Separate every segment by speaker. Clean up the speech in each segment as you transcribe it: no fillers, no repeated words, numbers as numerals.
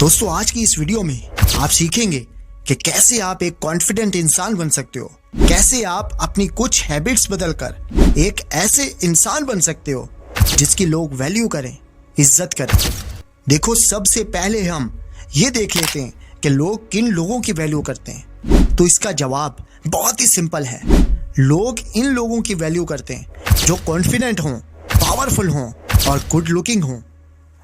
Speaker 1: दोस्तों आज की इस वीडियो में आप सीखेंगे कि कैसे आप एक कॉन्फिडेंट इंसान बन सकते हो, कैसे आप अपनी कुछ हैबिट्स बदलकर एक ऐसे इंसान बन सकते हो जिसकी लोग वैल्यू करें, इज्जत करें। देखो सबसे पहले हम ये देख लेते हैं कि लोग किन लोगों की वैल्यू करते हैं। तो इसका जवाब बहुत ही सिंपल है। लोग इन लोगों की वैल्यू करते हैं जो कॉन्फिडेंट हों, पावरफुल हों और गुड लुकिंग हों।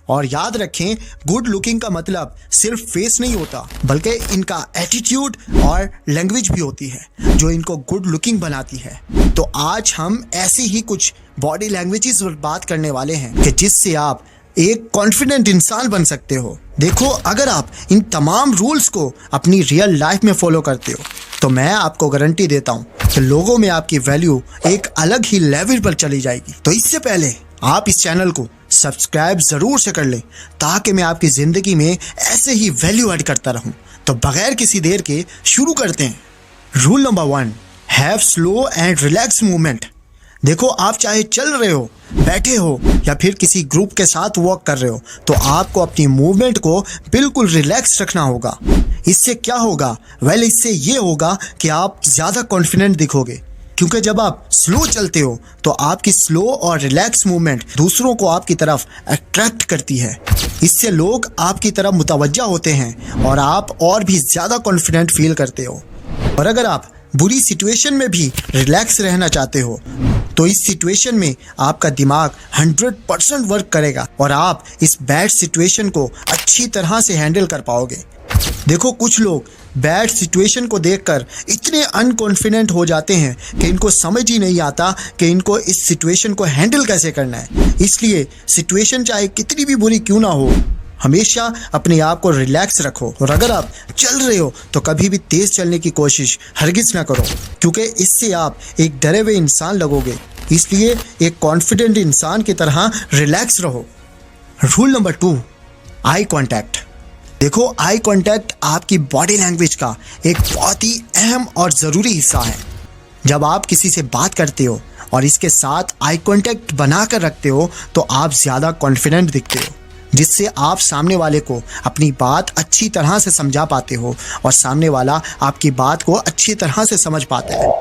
Speaker 1: और याद रखें, गुड लुकिंग का मतलब सिर्फ फेस नहीं होता, बल्कि इनका एटीट्यूड और लैंग्वेज भी होती है जो इनको गुड लुकिंग बनाती है। तो आज हम ऐसी ही कुछ बॉडी लैंग्वेजेस पर बात करने वाले हैं कि जिससे आप एक कॉन्फिडेंट इंसान बन सकते हो। देखो, अगर आप इन तमाम रूल्स को अपनी रियल लाइफ में फॉलो करते हो तो मैं आपको गारंटी देता हूँ कि लोगों में आपकी वैल्यू एक अलग ही लेवल पर चली जाएगी। तो इससे पहले आप इस चैनल को सब्सक्राइब जरूर से कर लें ताकि मैं आपकी जिंदगी में ऐसे ही वैल्यू ऐड करता रहूं। तो बगैर किसी देर के शुरू करते हैं। Rule number 1, have slow and relax movement. देखो, आप चाहे चल रहे हो, बैठे हो या फिर किसी ग्रुप के साथ वॉक कर रहे हो तो आपको अपनी मूवमेंट को बिल्कुल रिलैक्स रखना होगा। इससे क्या होगा? इससे ये होगा कि आप ज़्यादा कॉन्फिडेंट दिखोगे, क्योंकि जब आप स्लो चलते हो तो आपकी स्लो और रिलैक्स मूवमेंट दूसरों को आपकी तरफ अट्रैक्ट करती है। इससे लोग आपकी तरफ मुतवज्जा होते हैं और आप और भी ज़्यादा कॉन्फिडेंट फील करते हो। और अगर आप बुरी सिचुएशन में भी रिलैक्स रहना चाहते हो तो इस सिचुएशन में आपका दिमाग 100% वर्क करेगा और आप इस बैड सिचुएशन को अच्छी तरह से हैंडल कर पाओगे। देखो, कुछ लोग बैड सिचुएशन को देखकर इतने अनकॉन्फिडेंट हो जाते हैं कि इनको समझ ही नहीं आता कि इनको इस सिचुएशन को हैंडल कैसे करना है। इसलिए सिचुएशन चाहे कितनी भी बुरी क्यों ना हो, हमेशा अपने आप को रिलैक्स रखो। और अगर आप चल रहे हो तो कभी भी तेज चलने की कोशिश हरगिज ना करो, क्योंकि इससे आप एक डरे हुए इंसान लगोगे। इसलिए एक कॉन्फिडेंट इंसान की तरह रिलैक्स रहो। Rule number 2, eye contact. देखो, आई कॉन्टैक्ट आपकी बॉडी लैंग्वेज का एक बहुत ही अहम और ज़रूरी हिस्सा है। जब आप किसी से बात करते हो और इसके साथ आई कॉन्टैक्ट बना कर रखते हो तो आप ज़्यादा कॉन्फिडेंट दिखते हो, जिससे आप सामने वाले को अपनी बात अच्छी तरह से समझा पाते हो और सामने वाला आपकी बात को अच्छी तरह से समझ पाता है।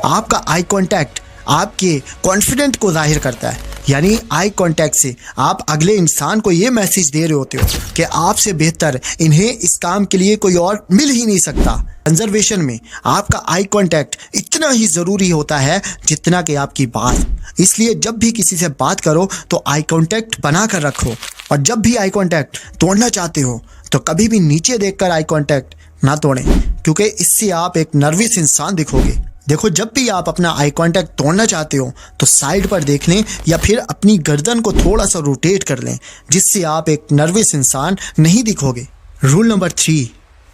Speaker 1: आपका आई कॉन्टैक्ट आपके कॉन्फिडेंट को जाहिर करता है। यानी आई कांटेक्ट से आप अगले इंसान को ये मैसेज दे रहे होते हो कि आपसे बेहतर इन्हें इस काम के लिए कोई और मिल ही नहीं सकता। कंजर्वेशन में आपका आई कांटेक्ट इतना ही ज़रूरी होता है जितना कि आपकी बात। इसलिए जब भी किसी से बात करो तो आई कांटेक्ट बना कर रखो, और जब भी आई कांटेक्ट तोड़ना चाहते हो तो कभी भी नीचे देखकर आई कांटेक्ट ना तोड़ें, क्योंकि इससे आप एक नर्वस इंसान दिखोगे। देखो, जब भी आप अपना आई कांटेक्ट तोड़ना चाहते हो तो साइड पर देख लें या फिर अपनी गर्दन को थोड़ा सा रोटेट कर लें, जिससे आप एक नर्वस इंसान नहीं दिखोगे। Rule number 3,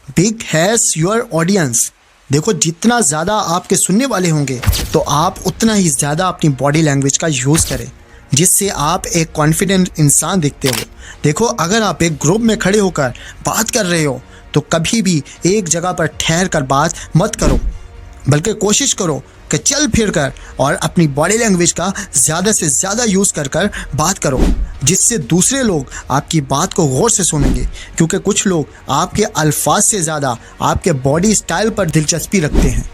Speaker 1: big has your audience. देखो, जितना ज़्यादा आपके सुनने वाले होंगे तो आप उतना ही ज़्यादा अपनी बॉडी लैंग्वेज का यूज़ करें, जिससे आप एक कॉन्फिडेंट इंसान दिखते हो। देखो, अगर आप एक ग्रुप में खड़े होकर बात कर रहे हो तो कभी भी एक जगह पर ठहर कर बात मत करो, बल्कि कोशिश करो कि चल फिर कर और अपनी बॉडी लैंग्वेज का ज़्यादा से ज़्यादा यूज़ कर बात करो, जिससे दूसरे लोग आपकी बात को गौर से सुनेंगे। क्योंकि कुछ लोग आपके अल्फाज से ज़्यादा आपके बॉडी स्टाइल पर दिलचस्पी रखते हैं,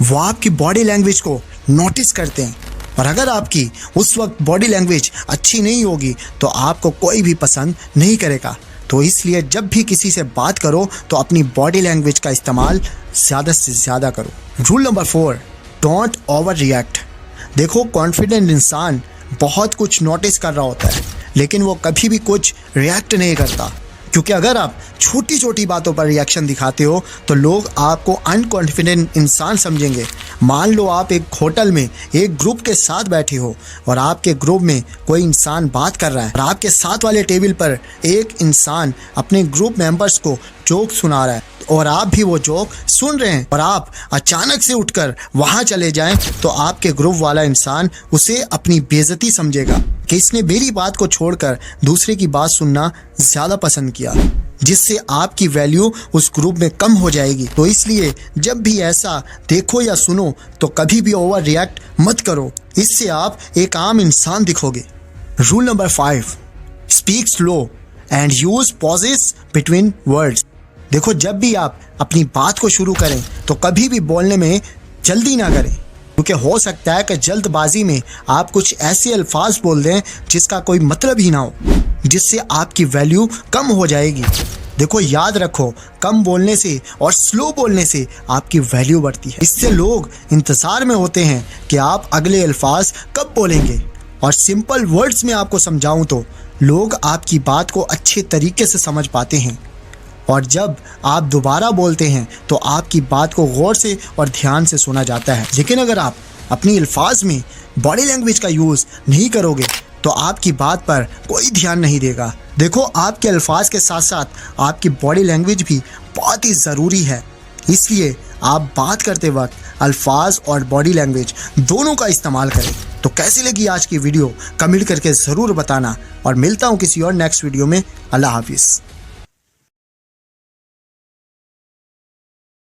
Speaker 1: वो आपकी बॉडी लैंग्वेज को नोटिस करते हैं। और अगर आपकी उस वक्त बॉडी लैंग्वेज अच्छी नहीं होगी तो आपको कोई भी पसंद नहीं करेगा। तो इसलिए जब भी किसी से बात करो तो अपनी बॉडी लैंग्वेज का इस्तेमाल ज़्यादा से ज़्यादा करो। Rule number 4, don't over react. देखो, कॉन्फिडेंट इंसान बहुत कुछ नोटिस कर रहा होता है लेकिन वो कभी भी कुछ रिएक्ट नहीं करता, क्योंकि अगर आप छोटी छोटी बातों पर रिएक्शन दिखाते हो तो लोग आपको अनकॉन्फिडेंट इंसान समझेंगे। मान लो आप एक होटल में एक ग्रुप के साथ बैठे हो और आपके ग्रुप में कोई इंसान बात कर रहा है और आपके साथ वाले टेबल पर एक इंसान अपने ग्रुप मेंबर्स को जोक सुना रहा है और आप भी वो जोक सुन रहे हैं और आप अचानक से उठकर वहाँ चले जाएं तो आपके ग्रुप वाला इंसान उसे अपनी बेइज्जती समझेगा कि इसने मेरी बात को छोड़कर दूसरे की बात सुनना ज़्यादा पसंद किया, जिससे आपकी वैल्यू उस ग्रुप में कम हो जाएगी। तो इसलिए जब भी ऐसा देखो या सुनो तो कभी भी ओवर रिएक्ट मत करो, इससे आप एक आम इंसान दिखोगे। Rule number 5, speak slow and use pauses between words. देखो, जब भी आप अपनी बात को शुरू करें तो कभी भी बोलने में जल्दी ना करें, क्योंकि हो सकता है कि जल्दबाजी में आप कुछ ऐसे अल्फाज बोल दें जिसका कोई मतलब ही ना हो, जिससे आपकी वैल्यू कम हो जाएगी। देखो, याद रखो, कम बोलने से और स्लो बोलने से आपकी वैल्यू बढ़ती है। इससे लोग इंतज़ार में होते हैं कि आप अगले अल्फाज कब बोलेंगे। और सिंपल वर्ड्स में आपको समझाऊं तो लोग आपकी बात को अच्छे तरीके से समझ पाते हैं, और जब आप दोबारा बोलते हैं तो आपकी बात को गौर से और ध्यान से सुना जाता है। लेकिन अगर आप अपनी अल्फाज में बॉडी लैंग्वेज का यूज़ नहीं करोगे तो आपकी बात पर कोई ध्यान नहीं देगा। देखो, आपके अल्फाज के साथ साथ आपकी बॉडी लैंग्वेज भी बहुत ही ज़रूरी है, इसलिए आप बात करते वक्त अल्फाज और बॉडी लैंग्वेज दोनों का इस्तेमाल करें। तो कैसी लगी आज की वीडियो कमेंट करके ज़रूर बताना, और मिलता हूँ किसी और नेक्स्ट वीडियो में। अल्लाह हाफिज़।